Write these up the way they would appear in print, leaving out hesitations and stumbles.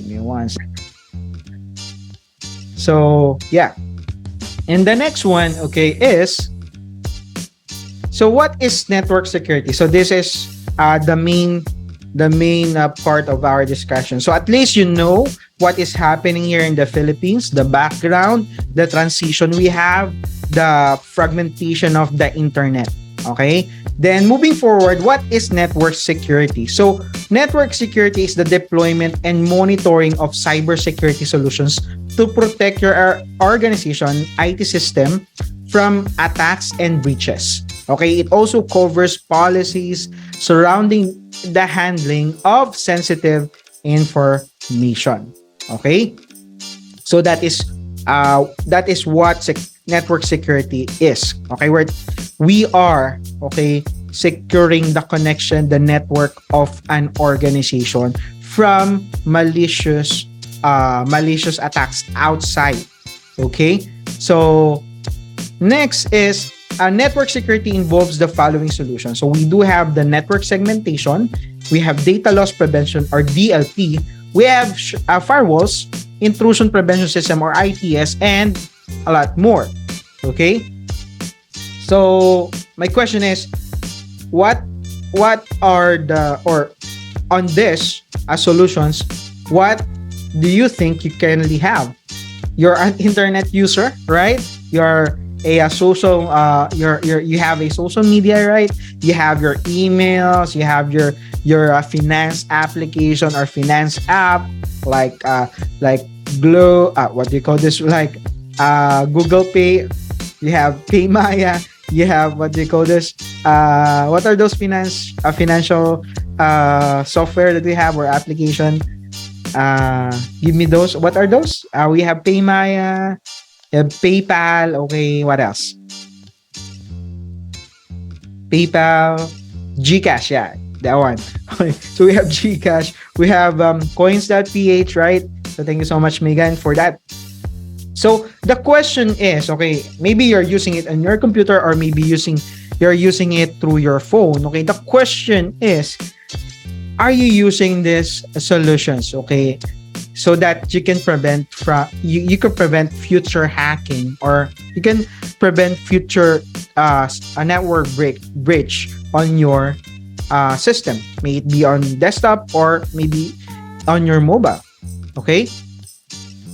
Give me one sec. So, yeah. And the next one, okay, is, so what is network security? So this is the main part of our discussion. So at least you know what is happening here in the Philippines, the background, the transition we have, the fragmentation of the internet. Okay? Then moving forward, what is network security? So network security is the deployment and monitoring of cybersecurity solutions to protect your organization IT system from attacks and breaches. Okay, it also covers policies surrounding the handling of sensitive information. Okay, so that is what network security is. Okay, we are okay securing the connection, the network of an organization from malicious attacks outside. Okay, so next is network security involves the following solutions. So we do have the network segmentation, we have data loss prevention or DLP, we have firewalls, intrusion prevention system or ITS, and a lot more. Okay? So my question is, what are the, or on this solutions, what do you think you currently have? You're an internet user, right? You're a social you have a social media, right? You have your emails, you have your finance application or finance app, like Glow, what do you call this, like Google Pay, you have Paymaya, you have, what do you call this, what are those financial software that we have, or application? Give me those. What are those? We have Paymaya, PayPal. Okay, what else? PayPal, Gcash. Yeah, that one. Okay, so we have Gcash. We have coins.ph, right? So thank you so much, Megan, for that. So the question is, okay, maybe you're using it on your computer, or maybe you're using it through your phone. Okay, the question is, are you using these solutions, okay, so that you can prevent you can prevent future hacking, or you can prevent future a network breach on your system, may it be on desktop or maybe on your mobile. Okay,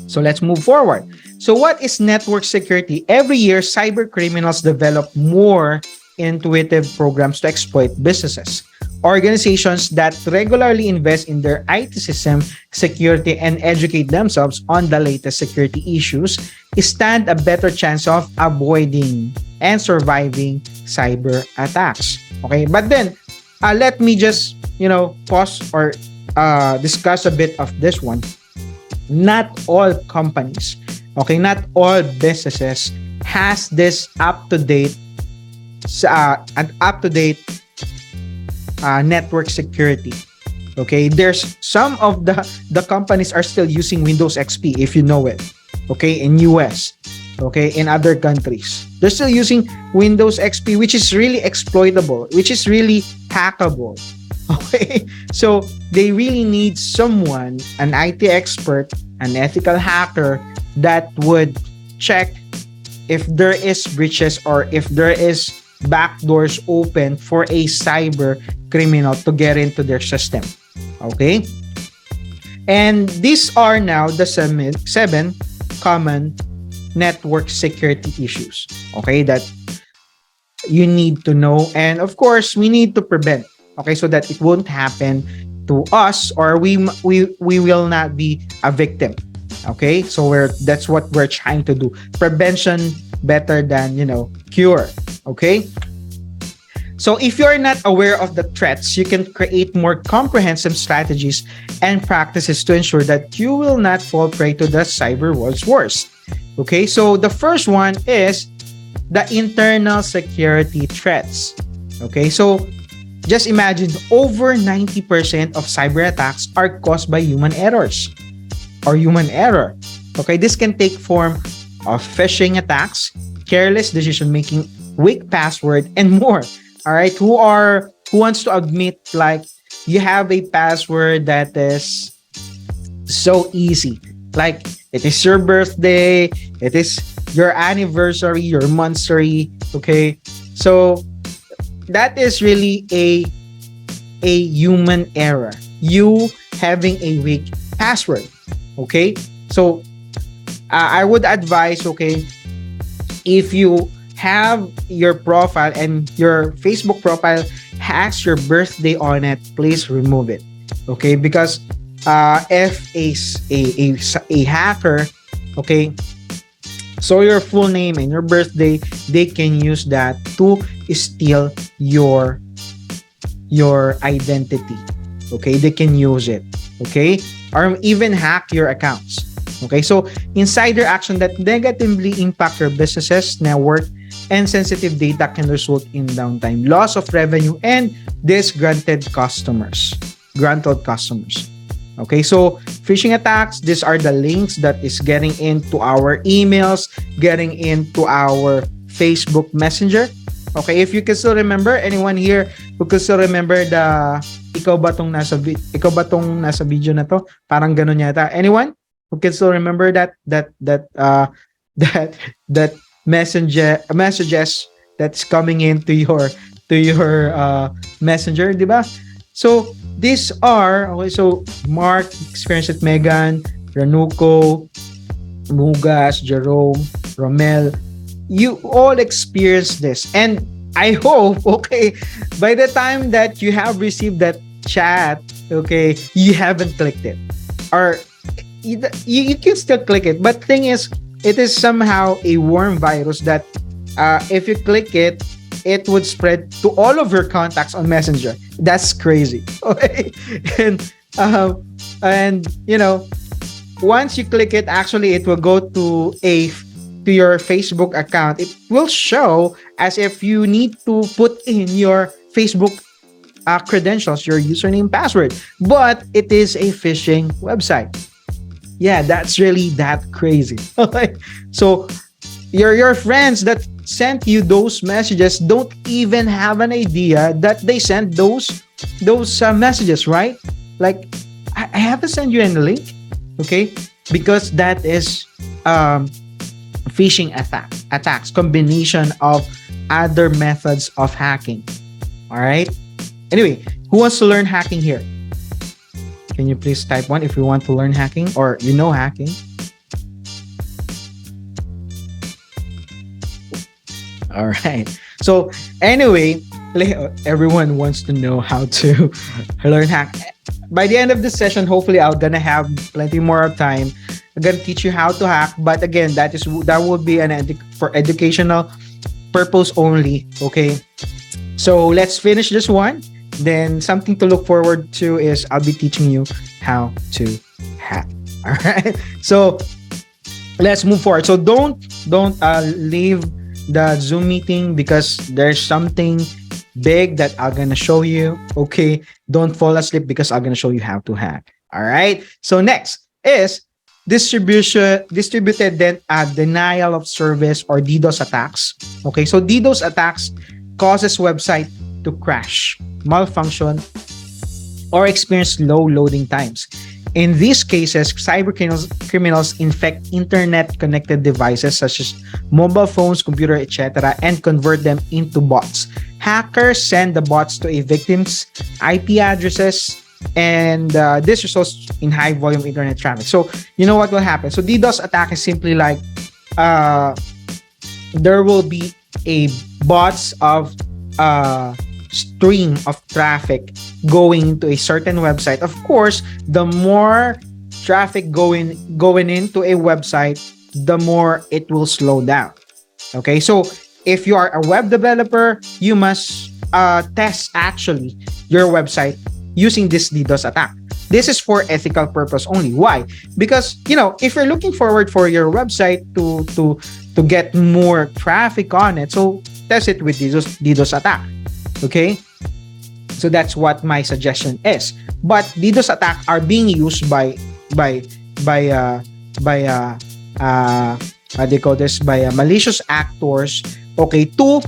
so let's move forward. So what is network security? Every year, cyber criminals develop more intuitive programs to exploit businesses. Organizations that regularly invest in their IT system security and educate themselves on the latest security issues stand a better chance of avoiding and surviving cyber attacks. Okay, but then let me just pause or discuss a bit of this one. Not all companies, okay, not all businesses has this up-to-date network security. Okay, there's some of the companies are still using Windows XP, if you know it. Okay, in US, okay, in other countries, they're still using Windows XP, which is really exploitable, which is really hackable. Okay, so they really need someone, an IT expert, an ethical hacker that would check if there is breaches or if there is backdoors open for a cyber criminal to get into their system. Okay, and these are now the seven common network security issues, okay, that you need to know, and of course we need to prevent, okay, so that it won't happen to us, or we will not be a victim. Okay, so that's what we're trying to do. Prevention better than cure. Okay, so if you're not aware of the threats, you can create more comprehensive strategies and practices to ensure that you will not fall prey to the cyber world's worst. Okay, so the first one is the internal security threats. Okay, so just imagine over 90% of cyber attacks are caused by human errors or human error. Okay, this can take form of phishing attacks, careless decision making, weak password, and more. All right, who wants to admit, like, you have a password that is So easy. Like it is your birthday, it is your anniversary, your monthsary. Okay, so that is really a human error. You having a weak password. Okay, so I would advise. Okay, if you have your profile and your Facebook profile has your birthday on it, please remove it. Okay, because if a hacker, okay, so your full name and your birthday, they can use that to steal your identity. Okay, they can use it. Okay, or even hack your accounts. Okay, so insider action that negatively impact your business's network and sensitive data can result in downtime, loss of revenue, and disgruntled customers. Gruntled customers. Okay, so phishing attacks, these are the links that is getting into our emails, getting into our Facebook Messenger. Okay, if you can still remember, anyone here who can still remember the ikaw ba tong nasa video na to? Parang ganun yata. Anyone who can still remember that that messages that's coming into your messenger, di ba? So these are okay. So Mark experienced it, Megan, Ranuco, Mugas, Jerome, Romel. You all experienced this, and I hope okay by the time that you have received that chat, okay, you haven't clicked it, or you can still click it. But thing is, it is somehow a worm virus that if you click it, it would spread to all of your contacts on Messenger. That's crazy. Okay, and and once you click it, actually it will go to your Facebook account. It will show as if you need to put in your Facebook credentials, your username, password, but it is a phishing website. Yeah, that's really that crazy. Okay, so your friends that sent you those messages don't even have an idea that they sent those messages, right? Like I have to send you a link, okay? Because that is phishing attacks, combination of other methods of hacking. All right. Anyway, who wants to learn hacking here? Can you please type one if you want to learn hacking or hacking? All right. So anyway, everyone wants to know how to learn hack. By the end of this session, hopefully I'm gonna have plenty more of time. I'm gonna teach you how to hack, but again, that would be for educational purpose only. Okay. So let's finish this one. Then something to look forward to is I'll be teaching you how to hack. All right. So let's move forward. So don't leave the Zoom meeting because there's something big that I'm gonna show you. Okay. Don't fall asleep because I'm gonna show you how to hack. All right. So next is distributed denial of service or DDoS attacks. Okay. So DDoS attacks causes website to crash, malfunction, or experience low loading times. In these cases, cyber criminals infect internet-connected devices such as mobile phones, computer, etc., and convert them into bots. Hackers send the bots to a victim's IP addresses, and this results in high-volume internet traffic. So, you know what will happen? So, DDoS attack is simply like there will be a bots of stream of traffic going into a certain website. Of course, the more traffic going into a website, the more it will slow down. Okay, so if you are a web developer, you must test actually your website using this DDoS attack. This is for ethical purpose only. Why? Because if you're looking forward for your website to get more traffic on it, so test it with DDoS attack. Okay, so that's what my suggestion is. But DDoS attack are being used by what they call this, by malicious actors. Okay, to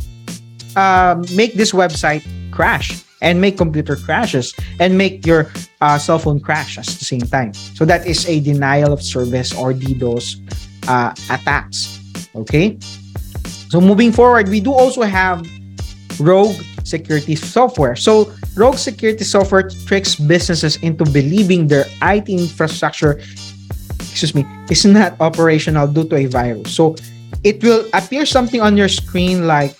make this website crash. and make computer crashes and make your cell phone crash at the same time. So that is a denial of service or DDoS attacks. Okay. So moving forward, we do also have rogue security software. So rogue security software tricks businesses into believing their IT infrastructure, is not operational due to a virus. So it will appear something on your screen like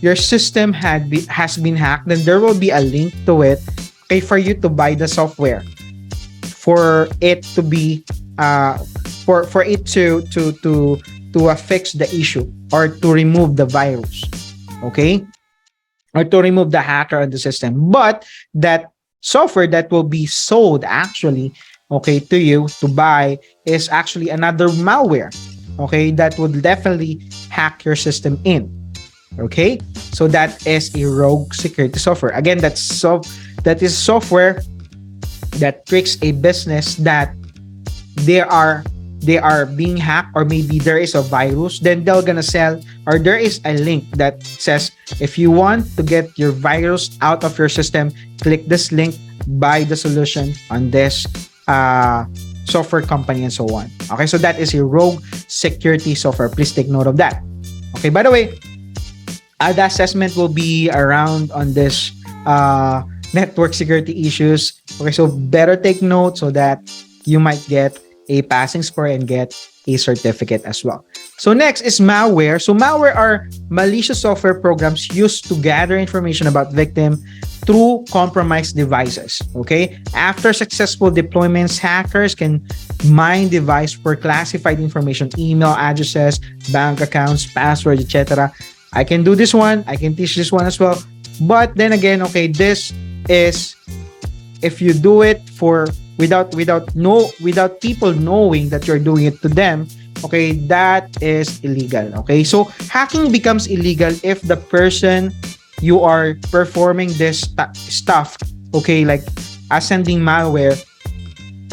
your system has been hacked. Then there will be a link to it, okay, for you to buy the software for it to be for it to fix the issue or to remove the virus, okay, or to remove the hacker on the system. But that software that will be sold actually, okay, to you to buy is actually another malware, okay, that would definitely hack your system in. Okay, so that is a rogue security software. Again, that is software that tricks a business that they are being hacked, or maybe there is a virus. Then they're gonna sell, or there is a link that says, if you want to get your virus out of your system, click this link, buy the solution on this software company, and so on. Okay, so that is a rogue security software. Please take note of that. Okay, by the way, the assessment will be around on this network security issues. Okay, so better take note so that you might get a passing score and get a certificate as well. So next is malware. So malware are malicious software programs used to gather information about victim through compromised devices. Okay, after successful deployments, hackers can mine device for classified information, email addresses, bank accounts, passwords, etc. I can do this one. I can teach this one as well. But then again, okay, this is if you do it for without people knowing that you're doing it to them, okay, that is illegal. Okay, so hacking becomes illegal if the person you are performing this stuff, okay, like sending malware,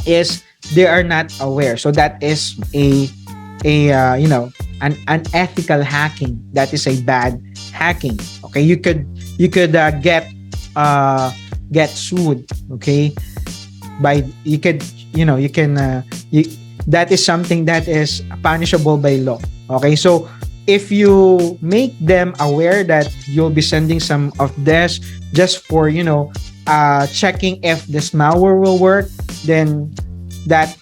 is they are not aware. So that is an unethical hacking. That is a bad hacking. Okay, you could get sued. Okay, by that is something that is punishable by law. Okay, so if you make them aware that you'll be sending some of this just for checking if this malware will work, then that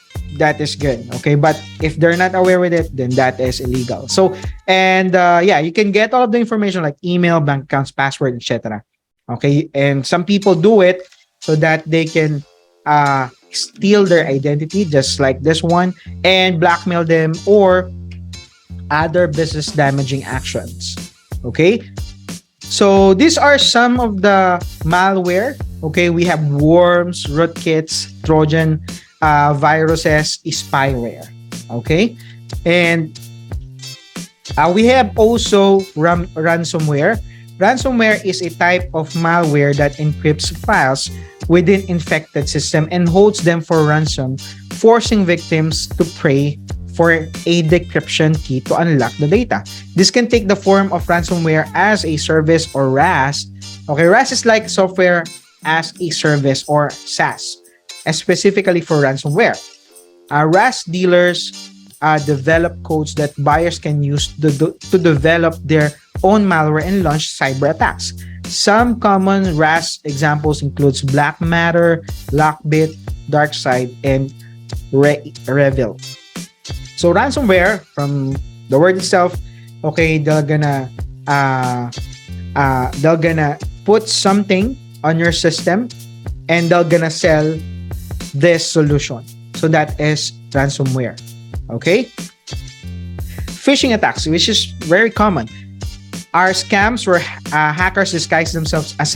is good. Okay, but if they're not aware with it, then that is illegal. So and you can get all of the information like email, bank accounts, password, etc. Okay, and some people do it so that they can steal their identity, just like this one, and blackmail them or other business damaging actions. Okay, so these are some of the malware. Okay, we have worms, rootkits, Trojan viruses, spyware. Okay, and we have also ransomware. Ransomware is a type of malware that encrypts files within infected system and holds them for ransom, forcing victims to pay for a decryption key to unlock the data. This can take the form of ransomware as a service or RAS. Okay, RAS is like software as a service or SaaS, specifically for ransomware. RAS dealers develop codes that buyers can use to develop their own malware and launch cyber attacks. Some common RAS examples includes Black Matter, Lockbit, DarkSide, and Revil. So ransomware, from the word itself, okay, they're gonna put something on your system and they're gonna sell this solution. So that is ransomware. Okay, phishing attacks, which is very common, are scams where hackers disguise themselves as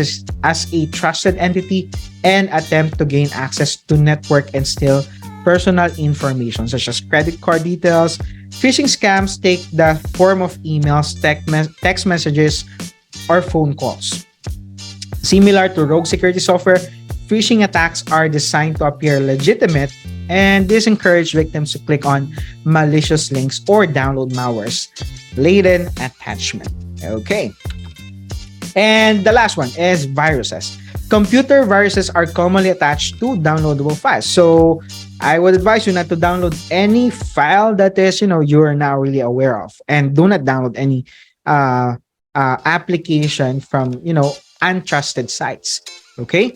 a trusted entity and attempt to gain access to network and steal personal information such as credit card details. Phishing scams take the form of emails, text messages, or phone calls. Similar to rogue security software, phishing attacks are designed to appear legitimate, and this encourages victims to click on malicious links or download malware's laden attachment. Okay. And the last one is viruses. Computer viruses are commonly attached to downloadable files. So I would advise you not to download any file that is, you are now really aware of. And do not download any uh, application from, untrusted sites. Okay.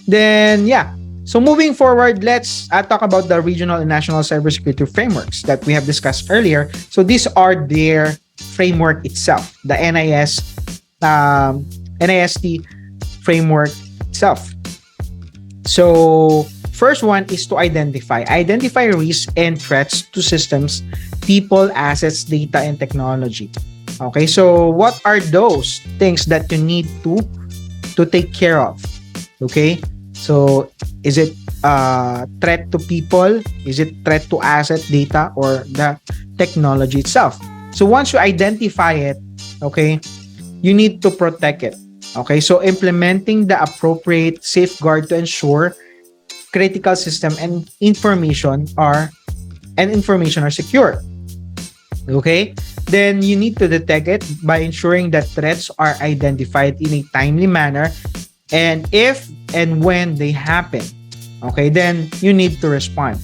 Then, yeah. So moving forward, let's talk about the regional and national cybersecurity frameworks that we have discussed earlier. So these are their framework itself, the NIST framework itself. So first one is to identify risks and threats to systems, people, assets, data, and technology. Okay, so what are those things that you need to take care of? Okay, so is it threat to people? Is it threat to asset, data, or the technology itself? So once you identify it, okay, you need to protect it. Okay, so implementing the appropriate safeguard to ensure critical system and information are secure. Okay, then you need to detect it by ensuring that threats are identified in a timely manner, and if and when they happen, okay, then you need to respond.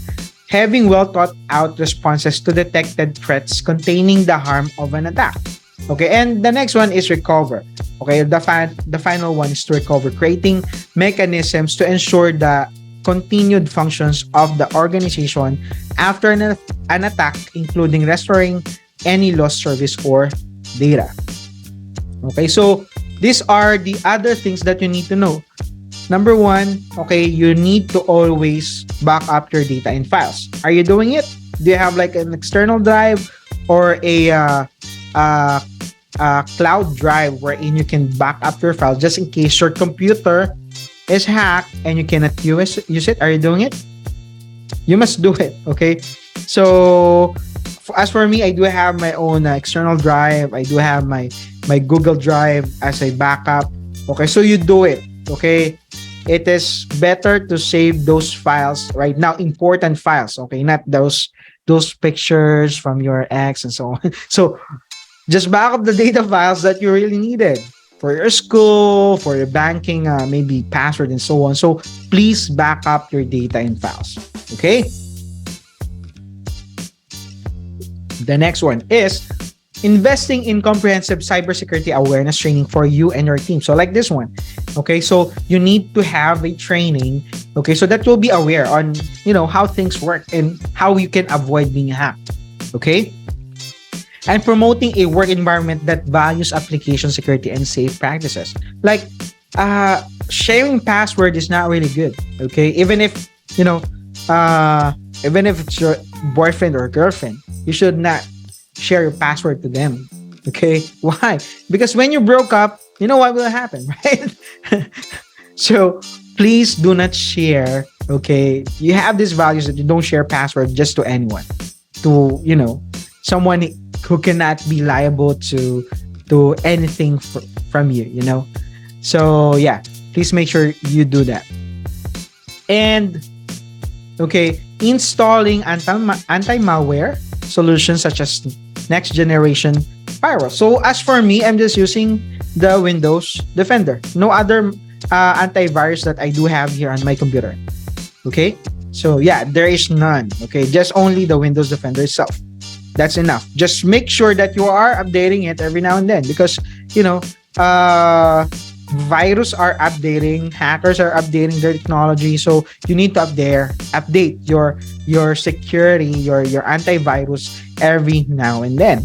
Having well thought out responses to detected threats containing the harm of an attack. Okay, and the next one is recover. Okay, the final one is to recover, creating mechanisms to ensure the continued functions of the organization after an attack, including restoring any lost service or data. Okay, so these are the other things that you need to know. Number one, okay, you need to always back up your data in files. Are you doing it? Do you have like an external drive or a cloud drive wherein you can back up your files just in case your computer is hacked and you cannot use it? Are you doing it? You must do it. Okay, so as for me, I do have my own external drive. I do have my Google Drive as a backup. Okay, so you do it. Okay, it is better to save those files right now, important files. Okay, not those pictures from your ex and so on. So just back up the data files that you really needed for your school, for your banking, maybe password and so on. So please back up your data in files. Okay. The next one is investing in comprehensive cybersecurity awareness training for you and your team. So like this one. Okay, so you need to have a training, okay, so that you'll be aware on, how things work and how you can avoid being hacked. Okay? And promoting a work environment that values application security and safe practices. Like sharing password is not really good. Okay? Even if, even if it's your boyfriend or girlfriend, you should not share your password to them. Okay? Why? Because when you broke up, you know what will happen, right? So please do not share. Okay? You have these values that you don't share password just to anyone. To, someone who cannot be liable to anything from you, So yeah, please make sure you do that. And okay, installing anti-malware solutions such as next generation firewall. So as for me, I'm just using the Windows Defender. No other antivirus that I do have here on my computer. Okay, so yeah, there is none. Okay, just only the Windows Defender itself. That's enough. Just make sure that you are updating it every now and then, because virus are updating, hackers are updating their technology, so you need to update your security, your antivirus every now and then.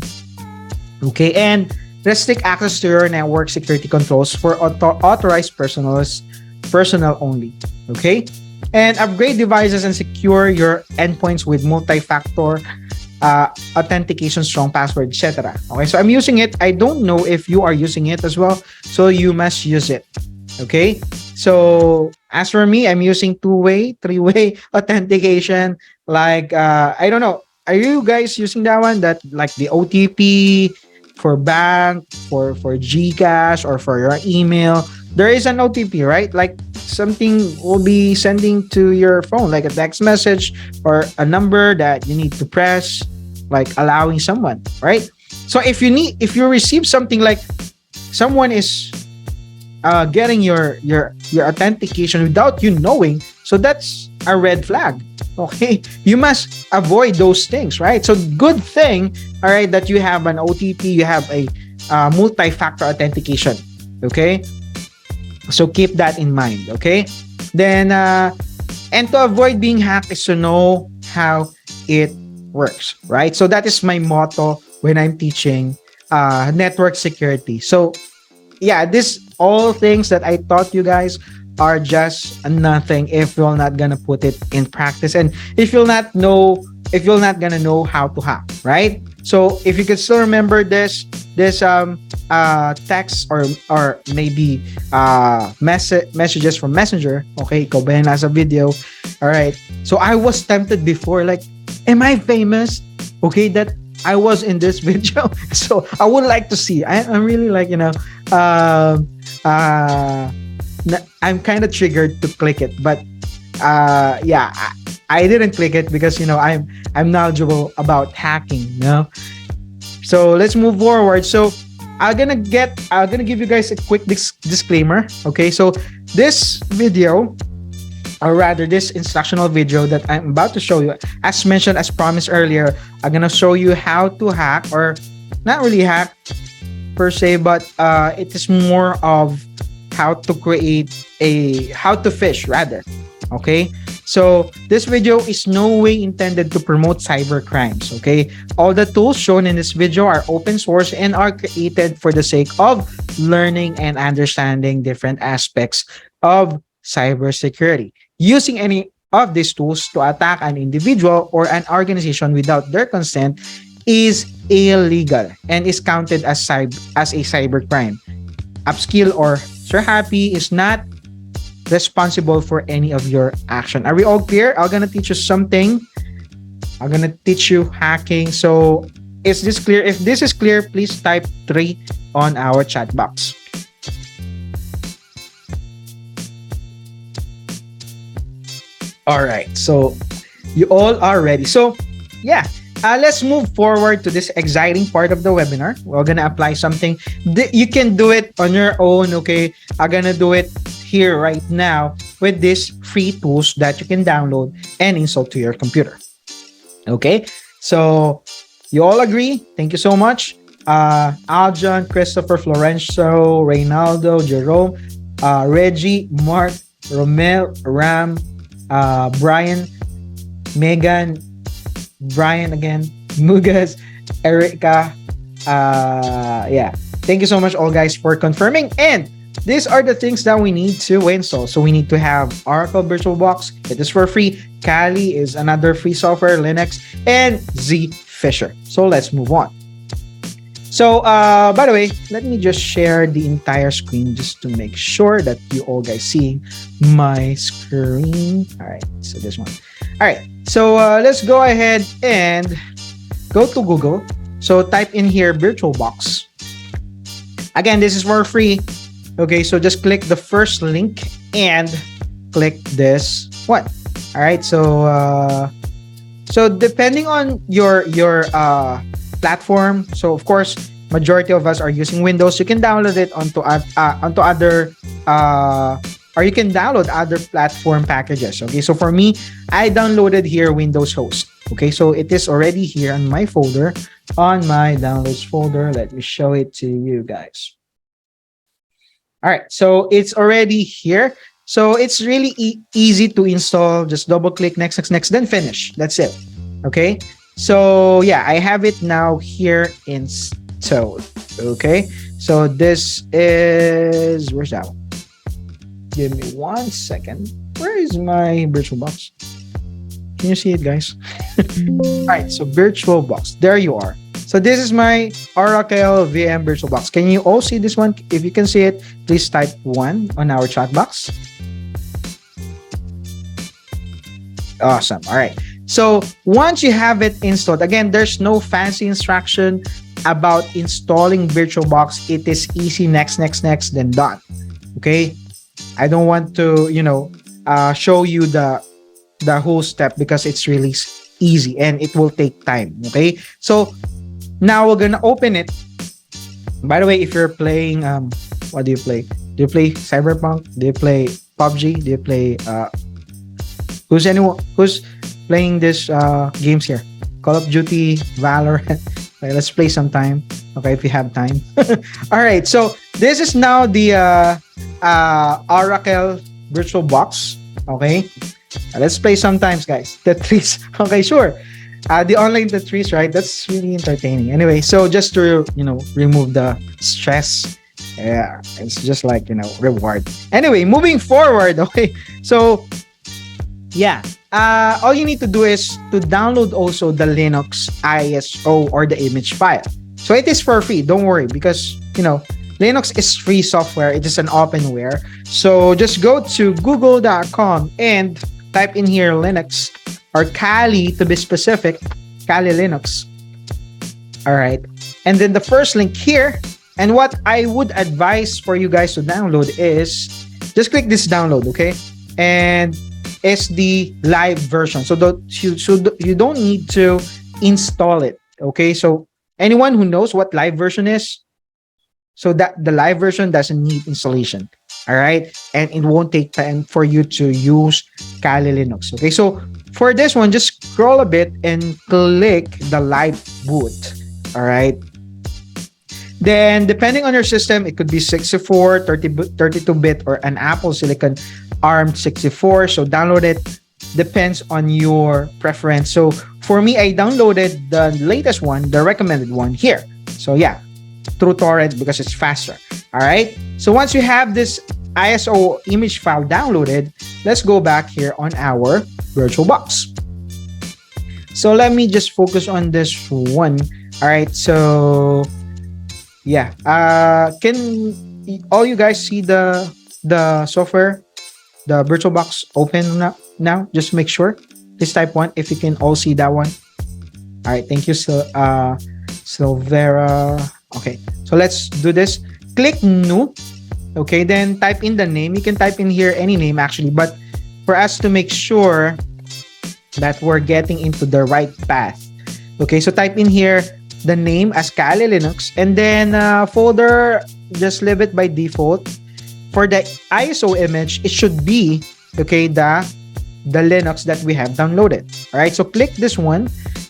Okay, and restrict access to your network security controls for authorized personnel only. Okay, and upgrade devices and secure your endpoints with multi-factor authentication, strong password, etc. Okay, so I'm using it. I don't know if you are using it as well, so you must use it. Okay, so as for me, I'm using 2-way, 3-way authentication. Like I don't know, are you guys using that one? That like the OTP for bank, for GCash, or for your email? There is an OTP, right? Like something will be sending to your phone, like a text message or a number that you need to press, like allowing someone, right? So if you receive something like someone is getting your authentication without you knowing, so that's a red flag. Okay, you must avoid those things, right? So good thing, all right, that you have an OTP, you have a multi-factor authentication. Okay, so keep that in mind. Okay, then and to avoid being hacked is to know how it works, right? So that is my motto when I'm teaching network security. So yeah, this all things that I taught you guys are just nothing if you're not gonna put it in practice, and if you're not gonna know how to hack, right? So if you can still remember this text or maybe messages from Messenger, okay, ikaw ba yan nasa video? All right. So I was tempted before, like, am I famous? Okay, that I was in this video. So I would like to see. I'm really like, uh, uh, I'm kind of triggered to click it, but yeah, I didn't click it because I'm knowledgeable about hacking. So let's move forward. So I'm gonna give you guys a quick disclaimer. Okay, so this video, or rather this instructional video that I'm about to show you, as mentioned, as promised earlier, I'm gonna show you how to hack, or not really hack per se, but it is more of how to how to fish rather. Okay, so this video is no way intended to promote cyber crimes. Okay, all the tools shown in this video are open source and are created for the sake of learning and understanding different aspects of cybersecurity. Using any of these tools to attack an individual or an organization without their consent is illegal and is counted as a cyber crime. Upskill or Sir Happy is not responsible for any of your action. Are we all clear? I'm gonna teach you something. I'm gonna teach you hacking. So is this clear? If this is clear, please type 3 on our chat box. All right. So you all are ready. So yeah, let's move forward to this exciting part of the webinar. We're gonna apply something. You can do it on your own. Okay, I'm gonna do it here right now with these free tools that you can download and install to your computer. Okay, so you all agree? Thank you so much. Aljon, Christopher, Florencio, Reynaldo, Jerome, Reggie, Mark, Romel, Ram, Brian, Megan, Brian again, Mugas, Erica. Yeah, thank you so much all guys for confirming. And these are the things that we need to install. So we need to have Oracle VirtualBox. It is for free. Kali is another free software, Linux, and Zfisher. So let's move on. So by the way, let me just share the entire screen just to make sure that you all guys see my screen. All right, so this one. All right, so let's go ahead and go to Google. So type in here VirtualBox. Again, this is for free. Okay, so just click the first link and click this one. All right, so depending on your platform, so of course majority of us are using Windows. You can download it onto other or you can download other platform packages. Okay, so for me, I downloaded here Windows Host. Okay, so it is already here on my folder, on my downloads folder. Let me show it to you guys. All right, so it's already here. So it's really easy to install. Just double click, next, then finish. That's it. Okay, so yeah, I have it now here installed. Okay, so this is, where's that one? Give me 1 second. Where is my VirtualBox? Can you see it, guys? All right, so VirtualBox, there you are. So this is my Oracle VM VirtualBox. Can you all see this one? If you can see it, please type 1 on our chat box. Awesome. All right. So once you have it installed, again, there's no fancy instruction about installing VirtualBox. It is easy. Next, then done. Okay. I don't want to, show you the whole step because it's really easy and it will take time. Okay. So now we're gonna open it. By the way, if you're playing, what do you play? Do you play Cyberpunk? Do you play PUBG? Do you play who's playing this games here? Call of Duty, Valorant. Okay, let's play sometime. Okay, if you have time. All right. So this is now the Oracle Virtual Box. Okay. Let's play sometimes, guys. Tetris. Okay, sure. The online Tetris, right? That's really entertaining. Anyway, so just to remove the stress. Yeah, it's just like reward. Anyway, moving forward. Okay, so yeah, all you need to do is to download also the Linux ISO or the image file. So it is for free. Don't worry, because Linux is free software. It is an openware. So just go to google.com and type in here Linux or Kali to be specific, Kali Linux. All right. And then the first link here, and what I would advise for you guys to download is just click this download, okay? And it's the live version. So you don't need to install it, okay? So anyone who knows what live version is, so that the live version doesn't need installation. All right. And it won't take time for you to use Kali Linux. Okay. So for this one, just scroll a bit and click the live boot. All right. Then depending on your system, it could be 64, 32-bit, or an Apple Silicon ARM 64. So download it. Depends on your preference. So for me, I downloaded the latest one, the recommended one here. So yeah, through torrent because it's faster. All right. So once you have this ISO image file downloaded, let's go back here on our VirtualBox. So let me just focus on this one. All right. So yeah, can all you guys see the software, the VirtualBox open now? Just make sure. Please type 1 if you can all see that one. All right. Thank you, Silvera. Okay. So let's do this. Click new. Okay, then type in the name. You can type in here any name actually, but for us to make sure that we're getting into the right path. Okay, so type in here the name as Kali Linux, and then folder, just leave it by default. For the ISO image, it should be the Linux that we have downloaded. All right, so click this one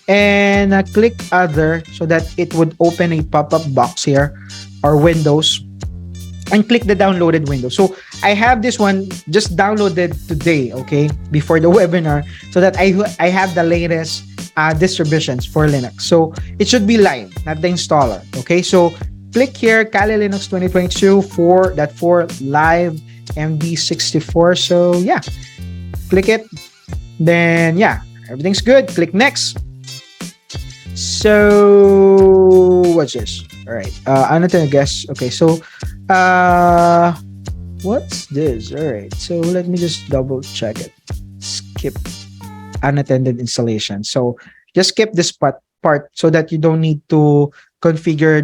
and click other so that it would open a pop-up box here or Windows, and click the downloaded window. So I have this one just downloaded today, okay, before the webinar, so that I have the latest distributions for Linux. So it should be live, not the installer. Okay, so click here, Kali Linux 2022 for live MD64. So yeah, click it. Then yeah, everything's good. Click next. So what's this? All right, I'm not gonna guess. Okay, so what's this? All right, so let me just double check it. Skip unattended installation. So just skip this part so that you don't need to configure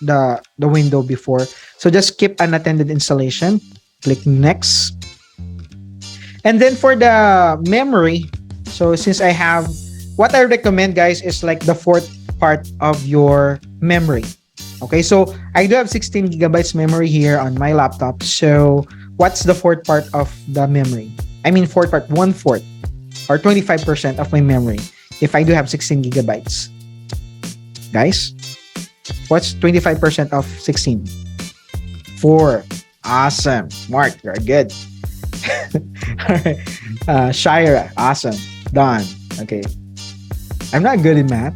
the window before. So just skip unattended installation. Click next. And then for the memory, so since I have, what I recommend, guys, is like the fourth part of your memory. Okay, so I do have 16 gigabytes memory here on my laptop. So what's the fourth part of the memory? I mean, fourth part, 1/4 or 25% of my memory if I do have 16 gigabytes. Guys, what's 25% of 16? 4. Awesome. Mark, you're good. All right. Shira, awesome. Done. Okay. I'm not good in math.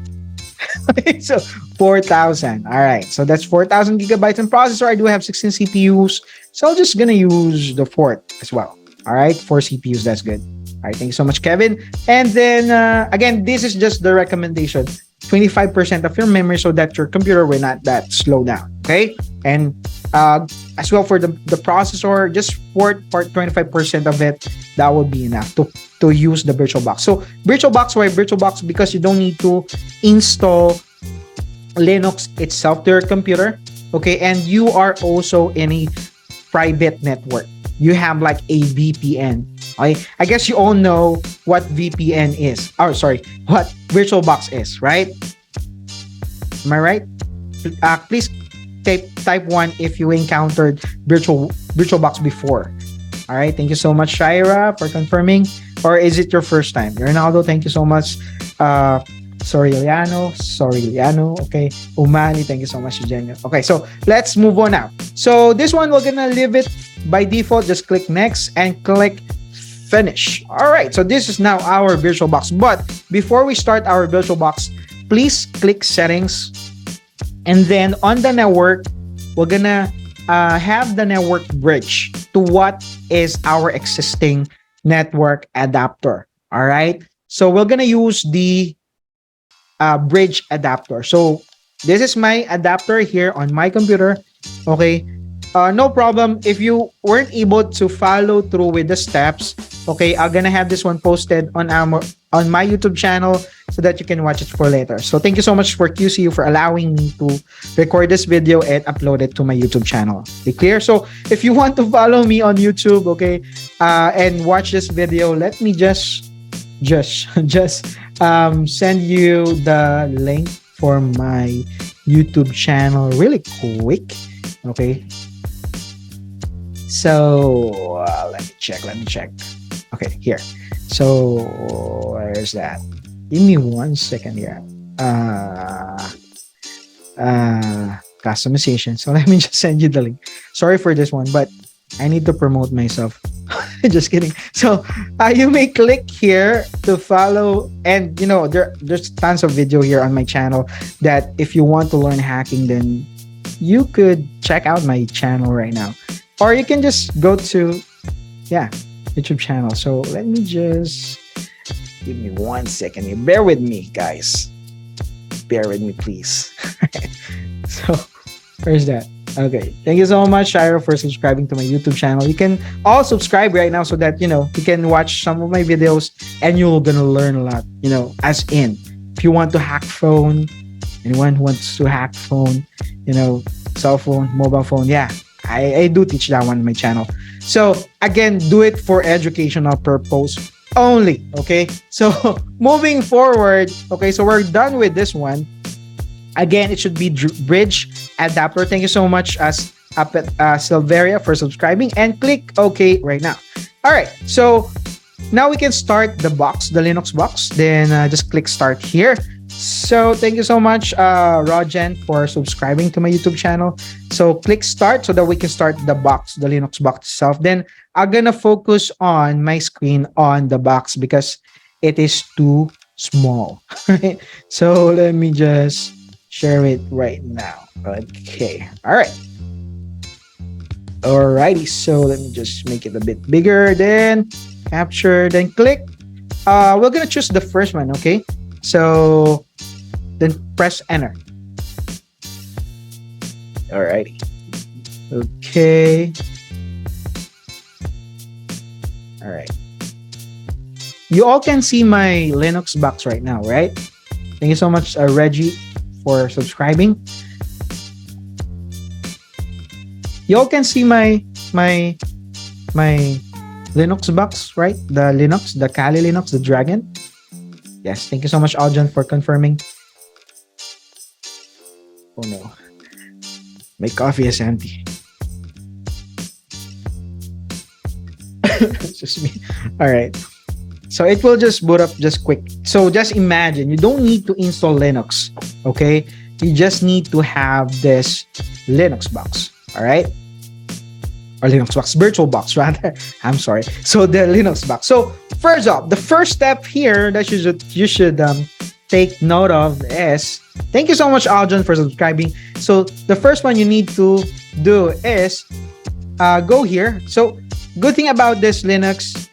So 4,000. All right. So that's 4,000 gigabytes in processor. I do have 16 CPUs. So I'm just going to use the fourth as well. All right. 4 CPUs. That's good. All right. Thank you so much, Kevin. And then again, this is just the recommendation. 25% of your memory so that your computer will not that slow down. Okay. And as well for the processor, just 25% of it, that would be enough to use the VirtualBox. So VirtualBox, why VirtualBox? Because you don't need to install Linux itself to your computer. Okay, and you are also in a private network. You have like a VPN. Okay? I guess you all know what VPN is. Oh, sorry, what VirtualBox is, right? Am I right? Please type one if you encountered VirtualBox before. All right. Thank you so much, Shaira, for confirming. Or is it your first time? Ronaldo, thank you so much. Sorry, Liano. Okay. Umali, thank you so much, Eugenio. Okay, so let's move on now. So this one, we're gonna leave it by default. Just click next and click finish. All right. So this is now our VirtualBox. But before we start our VirtualBox, please click settings. And then on the network, we're gonna have the network bridge to what is our existing network adapter. All right. So we're gonna use the bridge adapter. So this is my adapter here on my computer. Okay. No problem if you weren't able to follow through with the steps. Okay, I'm gonna have this one posted on my YouTube channel so that you can watch it for later. So thank you so much for QCU for allowing me to record this video and upload it to my YouTube channel. Be clear? So if you want to follow me on YouTube, okay, and watch this video, let me just send you the link for my YouTube channel really quick. Okay. So let me check. Okay, here. So where's that? Give me 1 second here. Customization. So let me just send you the link. Sorry for this one, but I need to promote myself. Just kidding. So you may click here to follow, and there's tons of video here on my channel that if you want to learn hacking, then you could check out my channel right now. Or you can just go to, YouTube channel. So let me just, give me 1 second here. Bear with me, guys. Bear with me, please. So, where's that? Okay. Thank you so much, Shiro, for subscribing to my YouTube channel. You can all subscribe right now so that, you can watch some of my videos and you're going to learn a lot, as in, if you want to hack phone, anyone who wants to hack phone, cell phone, mobile phone, I do teach that one on my channel. So again, do it for educational purpose only. Okay. So moving forward. Okay. So we're done with this one. Again, it should be bridge adapter. Thank you so much, Silveria, for subscribing, and click OK right now. All right. So now we can start the box, the Linux box. Then just click start here. So thank you so much, Rogen, for subscribing to my YouTube channel. So click start so that we can start the box, the Linux box itself. Then I'm gonna focus on my screen on the box because it is too small. So let me just share it right now. Okay. All right. Alrighty. So let me just make it a bit bigger. Then capture. Then click. We're gonna choose the first one. Okay. So then press enter. Alrighty. Okay. All right. You all can see my Linux box right now, right? Thank you so much, Reggie, for subscribing. You all can see my Linux box, right? The Kali Linux, the Dragon. Yes, thank you so much, Aljon, for confirming. Oh no. My coffee is empty. It's just me. Alright. So it will just boot up just quick. So just imagine, you don't need to install Linux. Okay? You just need to have this Linux box. Alright? Or Linux box, VirtualBox rather. I'm sorry. So the Linux box. So first off, the first step here that you should take note of is, thank you so much, Aljon, for subscribing. So the first one you need to do is go here. So good thing about this Linux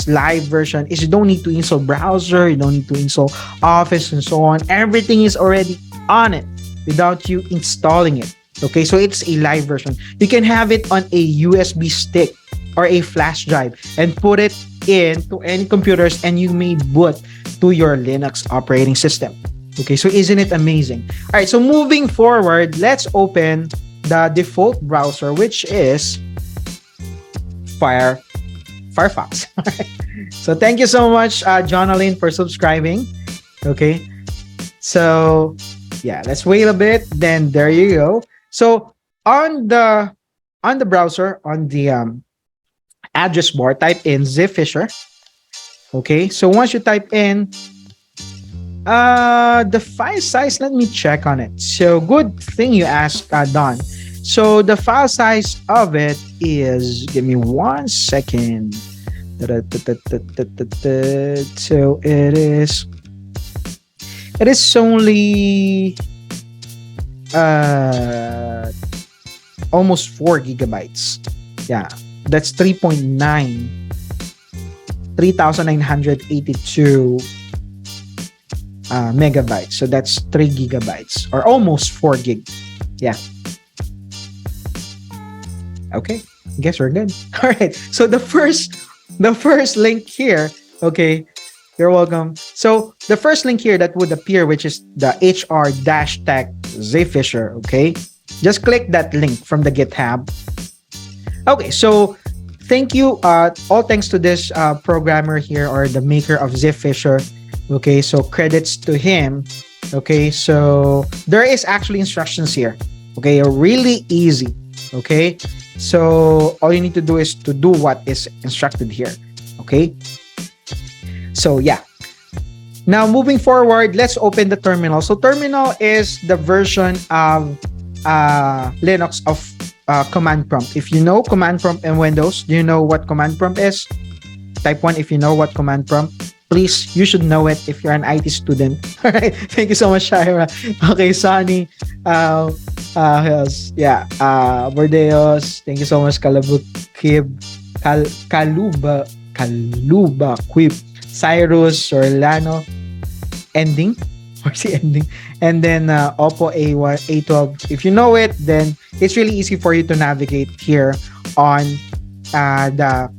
live version is you don't need to install browser, you don't need to install Office and so on. Everything is already on it without you installing it. Okay, so it's a live version. You can have it on a USB stick or a flash drive and put it into any computers and you may boot to your Linux operating system. Okay, so isn't it amazing? All right, so moving forward, let's open the default browser, which is Firefox. So thank you so much, Jonalyn, for subscribing. Okay, so yeah, let's wait a bit. Then there you go. So on the browser, on the address bar, type in zfisher. Okay, so once you type in the file size, let me check on it. So good thing you asked, Don. So the file size of it is, give me 1 second. So it is only uh almost 4 gigabytes. Yeah, that's 3982 megabytes. So that's 3 gigabytes or almost 4 gig. Yeah. Okay. I guess we're good. All right. So the first link here. Okay. You're welcome. So the first link here that would appear, which is the HR-tech Zfisher. Okay. Just click that link from the GitHub. Okay. So thank you. All thanks to this programmer here, or the maker of Zfisher. Okay, so credits to him. Okay, so there is actually instructions here. Okay, really easy. Okay, so all you need to do is to do what is instructed here. Okay, so yeah. Now moving forward, let's open the terminal. So terminal is the version of Linux of command prompt. If you know command prompt in Windows, do you know what command prompt is? Type 1 if you know what command prompt. Please, you should know it if you're an IT student. All right. Thank you so much, Shaira. Okay, Sonny. Bordeos. Thank you so much, Kalabukib. Kaluba Quip. Cyrus, Orlano. Ending. Where's the ending? And then Oppo A1, A12. If you know it, then it's really easy for you to navigate here on the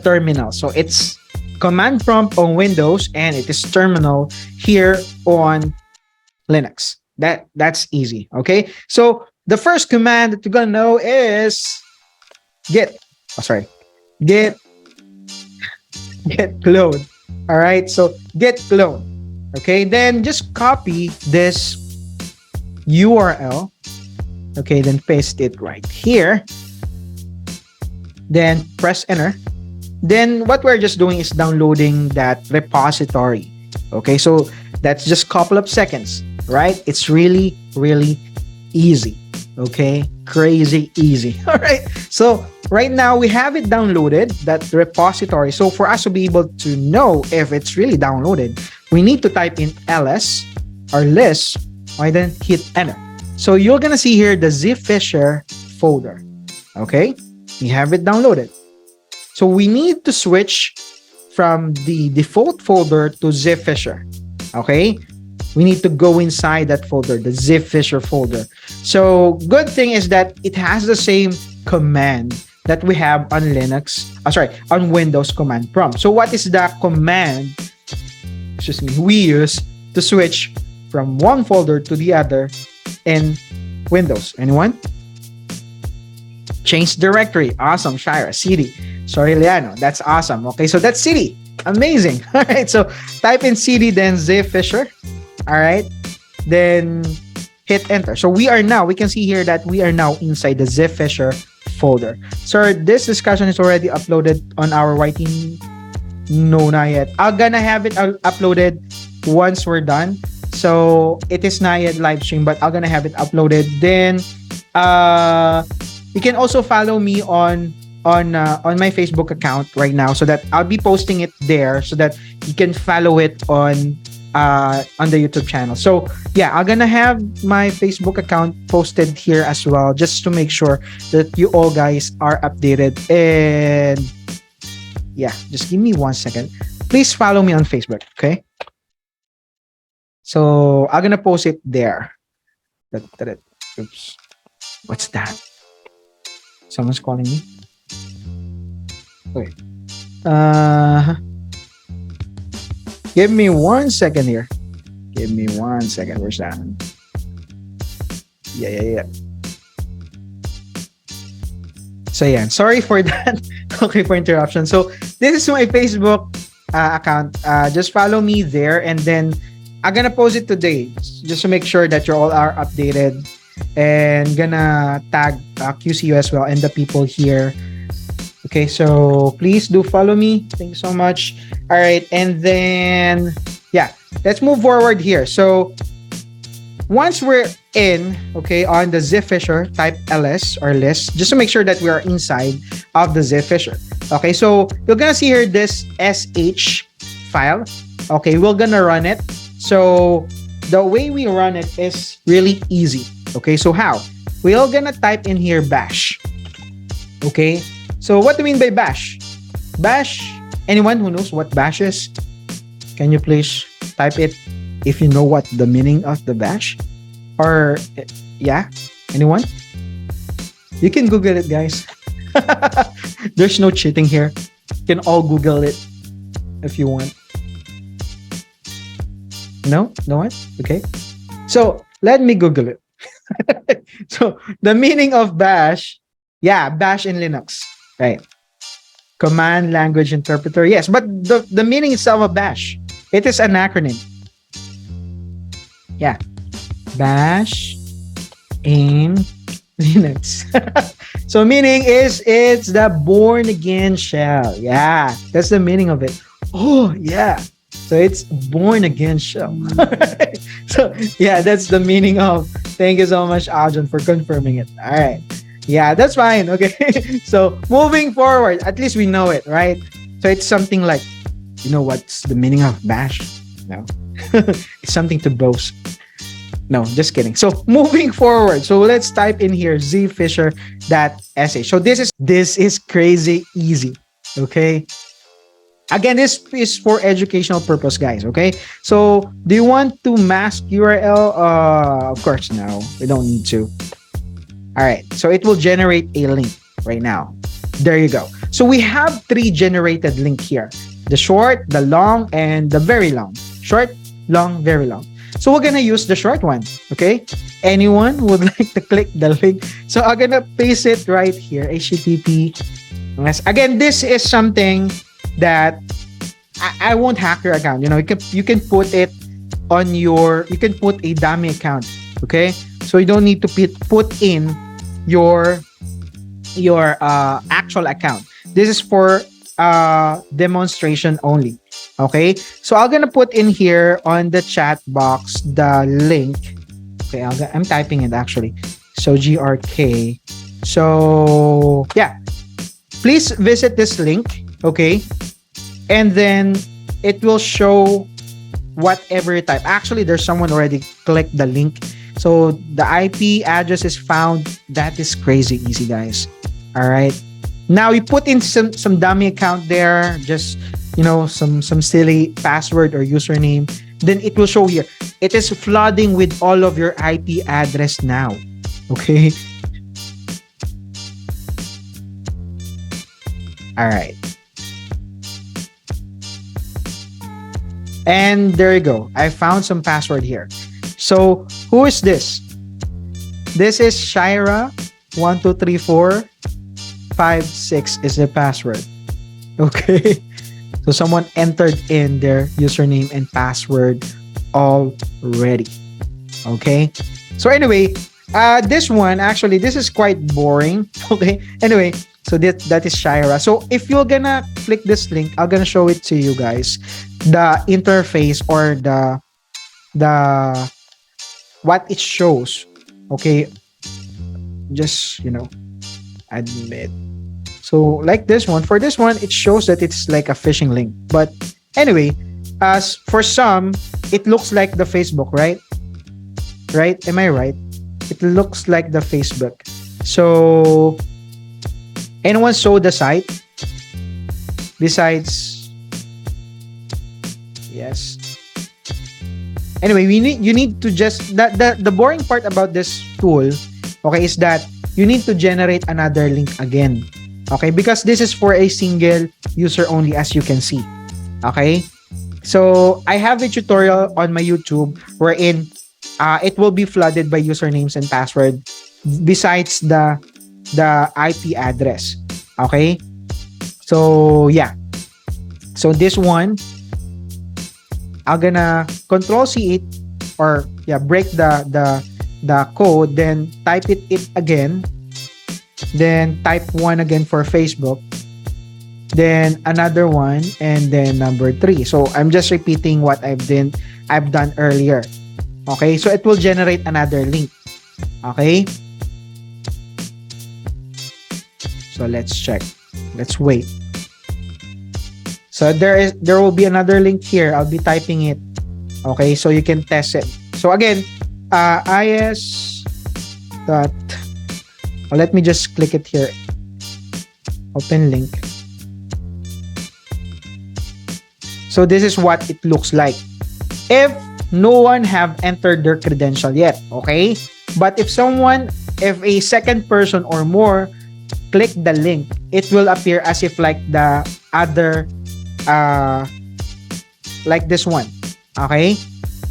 terminal. So it's command prompt on Windows and it is terminal here on Linux. That's easy. Okay. So the first command that you're gonna know is git clone. All right. So git clone. Okay. Then just copy this URL. Okay. Then paste it right here. Then press enter. Then what we're just doing is downloading that repository. Okay, so that's just a couple of seconds, right? It's really, really easy. Okay, crazy easy. All right, so right now we have it downloaded, that repository. So for us to be able to know if it's really downloaded, we need to type in ls or lis, and then hit enter. So you're gonna see here the Zfisher folder. Okay, we have it downloaded. So we need to switch from the default folder to Zfisher. Okay, we need to go inside that folder, the Zfisher folder. So good thing is that it has the same command that we have on on Windows command prompt. So what is the command we use to switch from one folder to the other in Windows? Anyone? Change directory. Awesome, Shira. CD. Sorry, Liano. That's awesome. Okay, so that's CD. Amazing. All right, so type in CD, then Zfisher. All right, then hit enter. So we can see here that we are now inside the Zfisher folder. So this discussion is already uploaded on our YT. No, not yet. I'm gonna have it uploaded once we're done. So it is not yet live stream, but I'm gonna have it uploaded. Then you can also follow me on my Facebook account right now, so that I'll be posting it there, so that you can follow it on the YouTube channel. So yeah, I'm gonna have my Facebook account posted here as well, just to make sure that you all guys are updated. And yeah, just give me 1 second. Please follow me on Facebook, okay? So I'm gonna post it there. Oops. What's that? Someone's calling me. Okay. Give me 1 second here. Give me 1 second. Where's that? Yeah. So yeah, sorry for that. Okay, for interruption. So this is my Facebook account. Just follow me there, and then I'm gonna post it today, just to make sure that you all are updated. and gonna tag QCU as well and the people here. Okay, so please do follow me. Thank you so much. All right, and then yeah, let's move forward here. So once we're in, okay, on the zip fisher, type ls or list, just to make sure that we are inside of the zip fisher. Okay, so you're gonna see here this sh file. Okay, we're gonna run it. So the way we run it is really easy. Okay, so how? We're gonna type in here bash. Okay, so what do we mean by bash? Bash, anyone who knows what bash is? Can you please type it if you know what the meaning of the bash? Or, yeah, anyone? You can Google it, guys. There's no cheating here. You can all Google it if you want. No? No one? Okay. So, let me Google it. So, the meaning of bash, yeah, bash in Linux, right? Command language interpreter, yes, but the meaning itself of bash, it is an acronym. Yeah, bash in Linux. So meaning is it's the born again shell. Yeah, that's the meaning of it. Oh yeah, so it's born again shell. So yeah, that's the meaning of. Thank you so much, Aljon, for confirming it. All right. Yeah, that's fine. Okay. So moving forward, at least we know it, right? So it's something like, you know what's the meaning of bash? No. It's something to boast. No, just kidding. So moving forward, so let's type in here zfisher.sh. So this is crazy easy. Okay. Again, this is for educational purpose, guys. Okay. So do you want to mask URL? Of course, no. We don't need to. All right, so it will generate a link right now. There you go. So we have 3 generated link here. The short, the long, and the very long. Short, long, very long. So we're gonna use the short one, okay? Anyone would like to click the link? So I'm gonna paste it right here, HTTP. Again, this is something that I won't hack your account. You know, you can put it on you can put a dummy account, okay? So you don't need to put in your actual account. This is for demonstration only. Okay, so I'm gonna put in here on the chat box the link. Okay, I'm typing it actually. So GRK. So yeah, please visit this link. Okay, and then it will show whatever you type. Actually, there's someone already clicked the link. So the IP address is found. That is crazy easy, guys. All right. Now you put in some dummy account there, just some silly password or username. Then it will show here. It is flooding with all of your IP address now. Okay. All right. And there you go. I found some password here. So who is this? This is Shira123456 is the password. Okay. So someone entered in their username and password already. Okay. So anyway, this one actually, this is quite boring. Okay. Anyway, so that is Shira. So if you're gonna click this link, I'm gonna show it to you guys. The interface or the what it shows. Okay, just admit. So like this one, for this one, it shows that it's like a phishing link. But anyway, as for some, it looks like the Facebook, right? Right? Am I right? It looks like the Facebook. So anyone saw the site? Besides, yes. Anyway, you need to just the boring part about this tool, okay, is that you need to generate another link again. Okay, because this is for a single user only, as you can see. Okay, so I have a tutorial on my YouTube wherein it will be flooded by usernames and password besides the IP address. Okay, so yeah, so this one I'm gonna control C it, or break the the code, then type it again, then type 1 again for Facebook, then another one, and then number 3. So I'm just repeating what I've done earlier. Okay, so it will generate another link. Okay, so let's check. Let's wait. So there will be another link here. I'll be typing it. Okay, so you can test it. So again, is dot. Let me just click it here. Open link. So this is what it looks like if no one have entered their credential yet. Okay, but if a second person or more click the link, it will appear as if like the other like this one. Okay,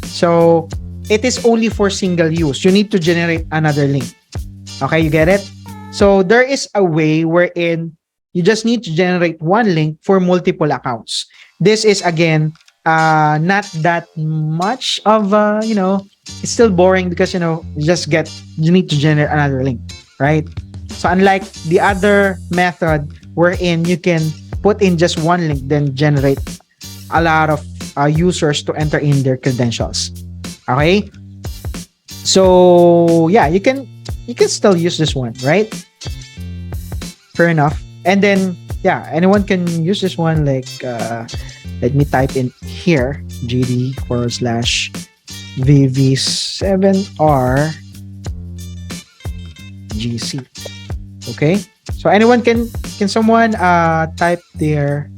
so it is only for single use. You need to generate another link. Okay, you get it? So there is a way wherein you just need to generate one link for multiple accounts. This is again not that much of it's still boring because you need to generate another link, right? So unlike the other method wherein you can put in just one link, then generate a lot of users to enter in their credentials. Okay, so yeah, you can still use this one, right? Fair enough. And then yeah, anyone can use this one. Like let me type in here gd/vv7rgc. Okay, so anyone can someone type their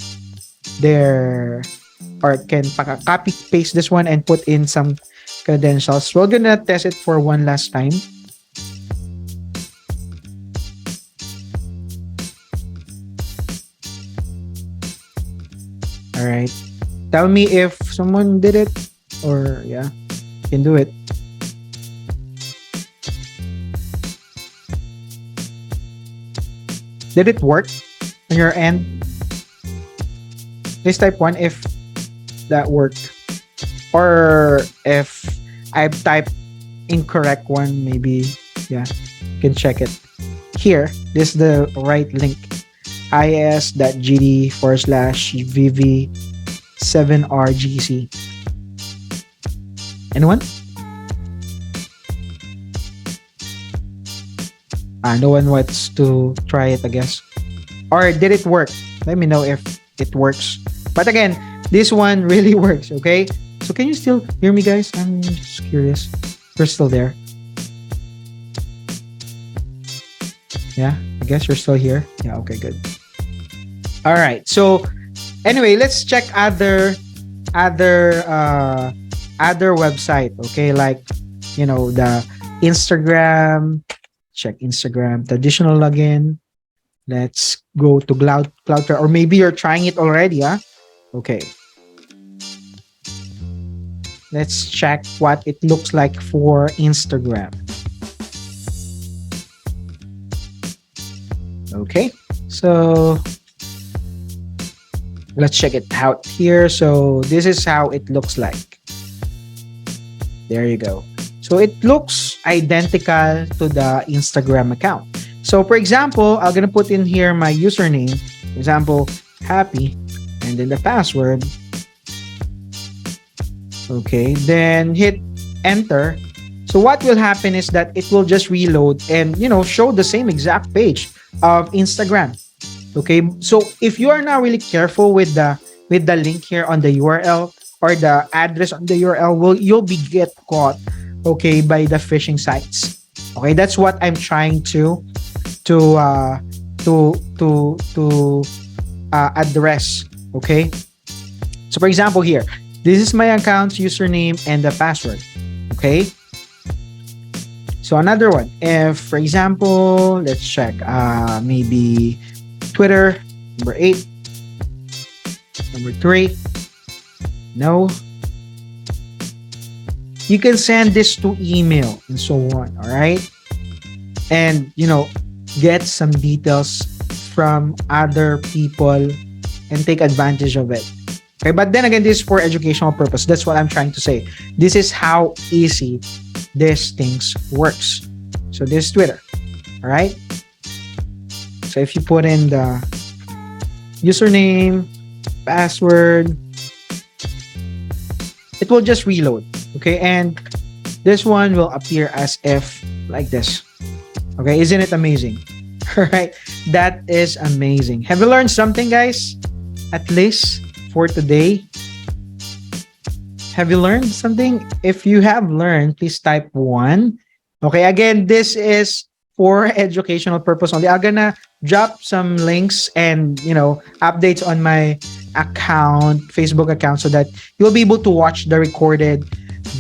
or can copy paste this one and put in some credentials. We're gonna test it for one last time. All right, tell me if someone did it, or yeah, can do it. Did it work on your end? Please type 1 if that worked, or if I've typed incorrect one, maybe yeah, you can check it here. This is the right link, is.gd/vv7rgc. Anyone? No one wants to try it, I guess. Or did it work? Let me know if it works. But again, this one really works, okay? So can you still hear me, guys? I'm just curious. You're still there? Yeah, I guess you're still here. Yeah, okay, good. All right. So anyway, let's check other website, okay? Like, the Instagram. Check Instagram, traditional login. Let's go to Cloudflare, or maybe you're trying it already, huh? Okay. Let's check what it looks like for Instagram. Okay, so let's check it out here. So this is how it looks like. There you go. So it looks identical to the Instagram account. So for example, I'm gonna put in here my username, for example, happy, and then the password. Okay, then hit enter. So what will happen is that it will just reload and show the same exact page of Instagram. Okay, so if you are not really careful with the link here on the URL or the address on the URL, you'll be get caught, okay, by the phishing sites. Okay, that's what I'm trying to address. Okay, so for example here, this is my account's username and the password. Okay, so another one, if for example, let's check maybe Twitter, number 8, number 3, no. You can send this to email and so on, all right? And, get some details from other people and take advantage of it. Okay, but then again, this is for educational purpose. That's what I'm trying to say. This is how easy these things works. So this is Twitter. All right. So if you put in the username, password, it will just reload. Okay. And this one will appear as if like this. Okay. Isn't it amazing? All right. That is amazing. Have you learned something, guys? At least for today. Have you learned something? If you have learned, please type one. Okay, again, this is for educational purpose only. I'm gonna drop some links and updates on my account, Facebook account, so that you'll be able to watch the recorded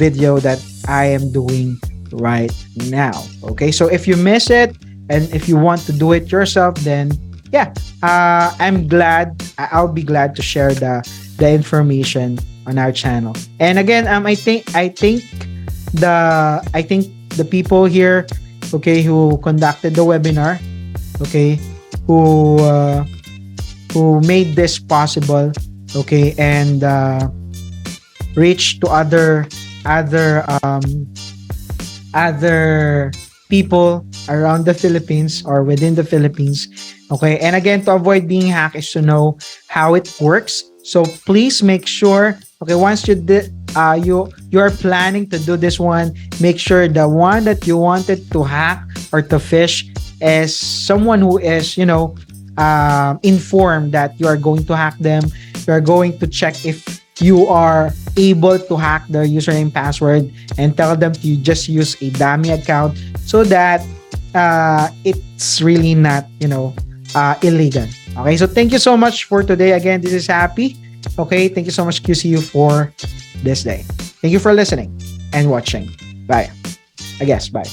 video that I am doing right now. Okay, so if you miss it and if you want to do it yourself, then yeah, I'm glad. I'll be glad to share the information on our channel. And again, I think the people here, okay, who conducted the webinar, okay, who made this possible, okay, and reach to other people around the Philippines or within the Philippines. Okay, and again, to avoid being hacked is to know how it works. So please make sure, okay, once you are planning to do this one, make sure the one that you wanted to hack or to phish is someone who is informed that you are going to hack them. You are going to check if you are able to hack their username, password, and tell them to just use a dummy account so that it's really not illegal. Okay, so thank you so much for today. Again, this is Happy. Okay, thank you so much, QCU, for this day. Thank you for listening and watching. Bye. I guess, bye.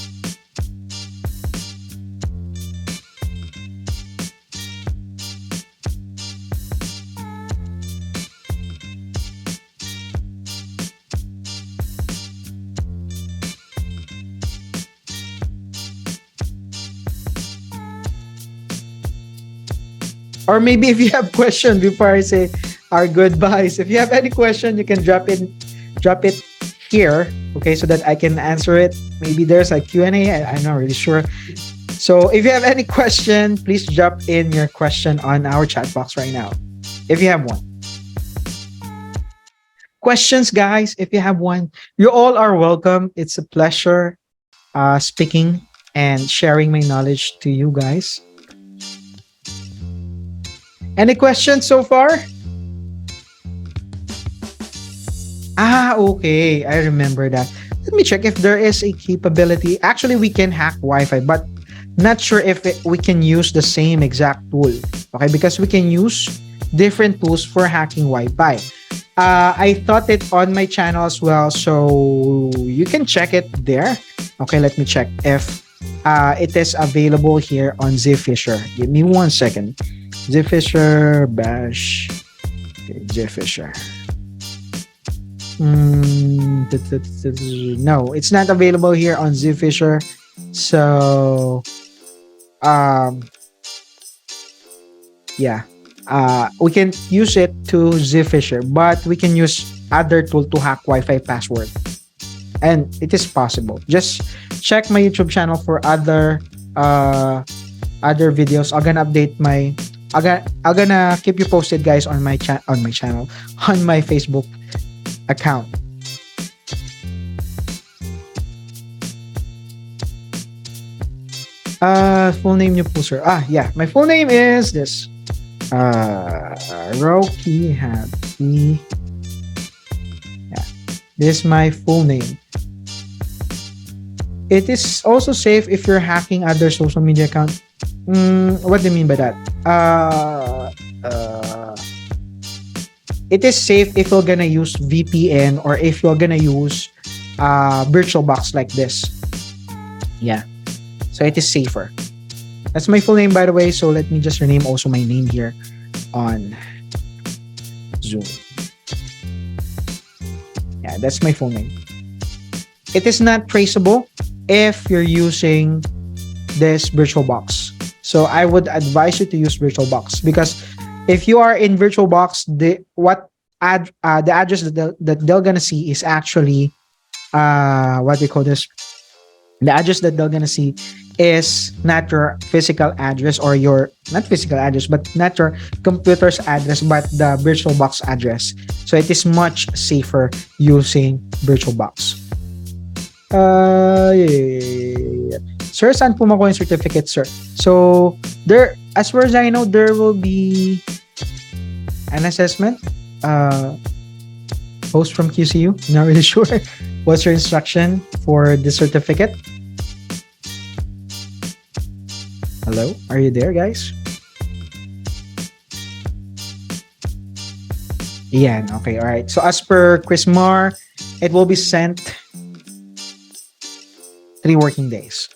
Or maybe if you have question before I say our goodbyes, if you have any question, you can drop it here, okay, so that I can answer it. Maybe there's a Q&A. I'm not really sure. So if you have any question, please drop in your question on our chat box right now, if you have one. Questions, guys, if you have one, you all are welcome. It's a pleasure speaking and sharing my knowledge to you guys. Any questions so far? Okay. I remember that. Let me check if there is a capability. Actually, we can hack Wi-Fi, but not sure if we can use the same exact tool. Okay, because we can use different tools for hacking Wi-Fi. I thought it on my channel as well, so you can check it there. Okay, let me check if it is available here on Zfisher. Give me 1 second. Zfisher bash. Okay, Zfisher. No, it's not available here on Zfisher. So, yeah. We can use it to Zfisher, but we can use other tool to hack Wi-Fi password. And it is possible. Just check my YouTube channel for other videos. I'm gonna update my I'm gonna keep you posted, guys, on my channel, on my Facebook account. Full name niyo po, sir. Yeah. My full name is this. Rocky Happy. Yeah. This is my full name. It is also safe if you're hacking other social media account. What do you mean by that? It is safe if you're gonna use VPN or if you're gonna use VirtualBox like this. Yeah. So it is safer. That's my full name, by the way. So let me just rename also my name here on Zoom. Yeah, that's my full name. It is not traceable if you're using this VirtualBox. So I would advise you to use VirtualBox, because if you are in VirtualBox, the address that they're gonna see is actually what we call this, The address that they're gonna see is not your physical address, or your not physical address, but not your computer's address, but the VirtualBox address. So it is much safer using VirtualBox. Yeah. Sir, saan po makuha yung certificate, sir? So, there, as far as I know, there will be an assessment. Host from QCU. Not really sure. What's your instruction for the certificate? Hello? Are you there, guys? Yan. Okay, all right. So, as per Chris Mar, it will be sent 3 working days.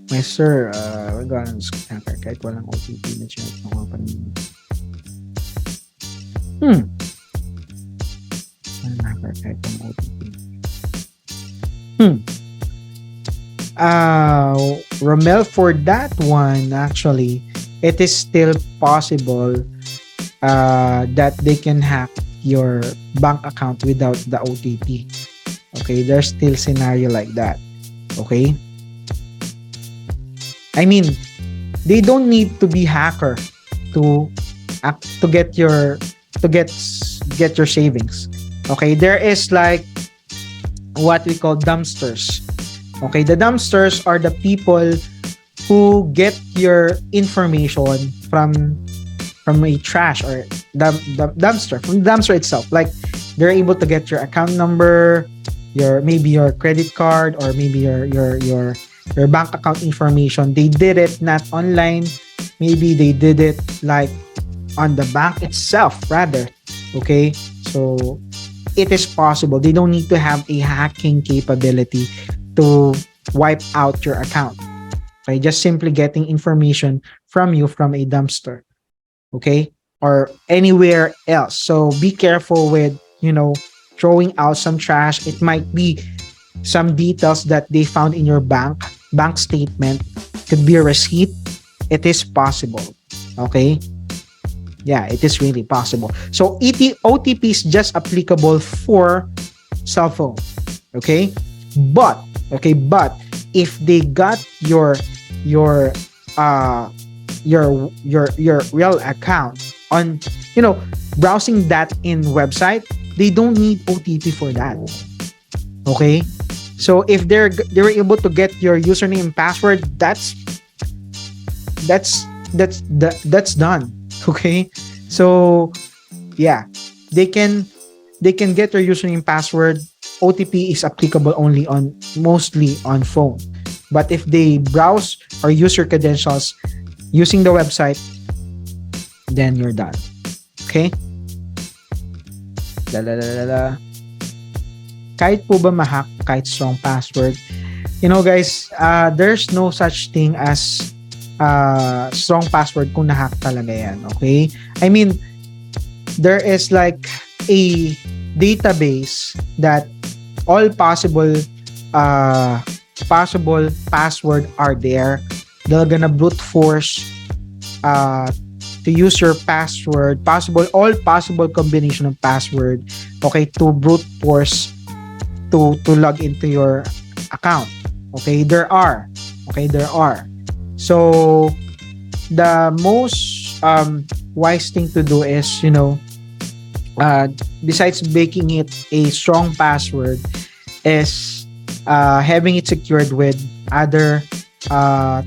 My sir, we're going to hacker kahit walang OTP na chat ng mga paningin. Walang hacker kahit walang OTP. Romel, for that one, actually, it is still possible that they can hack your bank account without the OTP. Okay, there's still scenario like that. Okay, I mean, they don't need to be hacker to get your savings. Okay, there is like what we call dumpsters. Okay, the dumpsters are the people who get your information from a trash or dumpster, from the dumpster itself. Like, they're able to get your account number, maybe your credit card, or maybe your bank account information. They did it not online, maybe they did it like on the bank itself rather. Okay, so it is possible. They don't need to have a hacking capability to wipe out your account. Okay, just simply getting information from you from a dumpster, okay, or anywhere else. So be careful with, throwing out some trash. It might be some details that they found in your bank statement, could be a receipt. It is possible. Okay, yeah, it is really possible. So OTP is just applicable for cell phone. Okay, but if they got your real account on, browsing that in website, they don't need OTP for that. Okay, so if they were able to get your username and password, that's done. Okay, so yeah, they can get your username and password. OTP is applicable mostly on phone. But if they browse or use your credentials using the website, then you're done. Okay? Kahit po ba ma-hack kahit strong password? Guys, there's no such thing as strong password kung na-hack talaga yan. Okay? I mean, there is like a database that all possible password are there. They're gonna brute force to use your password, all possible combination of password, okay, to brute force to log into your account. Okay, there are. So the most wise thing to do is, besides making it a strong password, is having it secured with other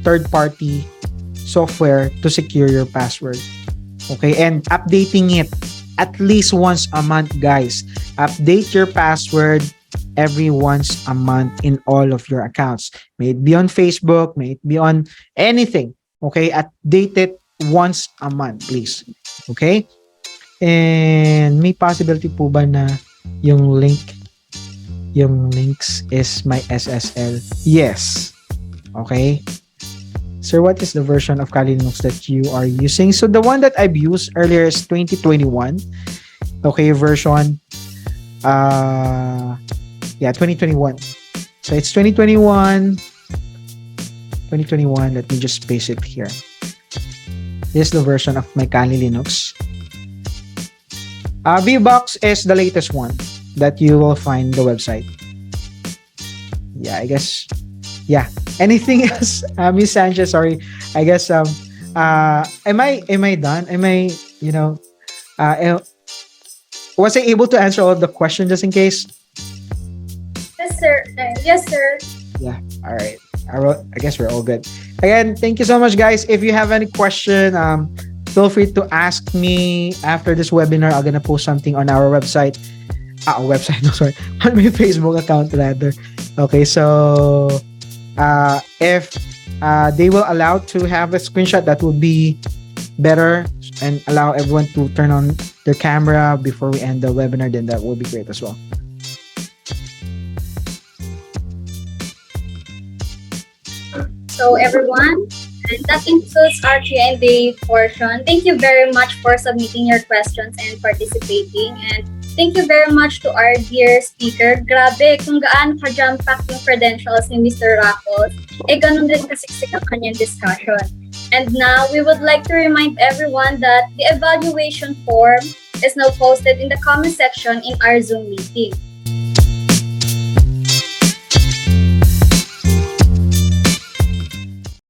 third-party software to secure your password. Okay, and updating it at least once a month, guys. Update your password every once a month in all of your accounts. May it be on Facebook, may it be on anything. Okay, update it once a month, please. Okay, and may possibility po ba na yung links is my SSL? Yes. Okay. Sir, what is the version of Kali Linux that you are using? So the one that I've used earlier is 2021. Okay, version 2021. So it's 2021. Let me just paste it here. This is the version of my Kali Linux. VBox is the latest one that you will find the website. yeah, I guess, yeah. Anything else, Miss Sanchez? Sorry, I guess am I done? Am I, you know, was I able to answer all of the questions just in case? Yes, sir. Yes, sir. Yeah. All right. I guess we're all good. Again, thank you so much, guys. If you have any question, feel free to ask me after this webinar. I'm gonna post something on our website. Website. No, sorry, on my Facebook account rather. Okay, so if they will allow to have a screenshot, that would be better, and allow everyone to turn on their camera before we end the webinar. Then that will be great as well. So everyone, and that includes our Q&A portion. Thank you very much for submitting your questions and participating. And thank you very much to our dear speaker. Grabe, kung gaano ka-jam-pack yung credentials ni Mr. Rackles, ganun din kasiksik ang kanyang discussion. And now, we would like to remind everyone that the evaluation form is now posted in the comment section in our Zoom meeting.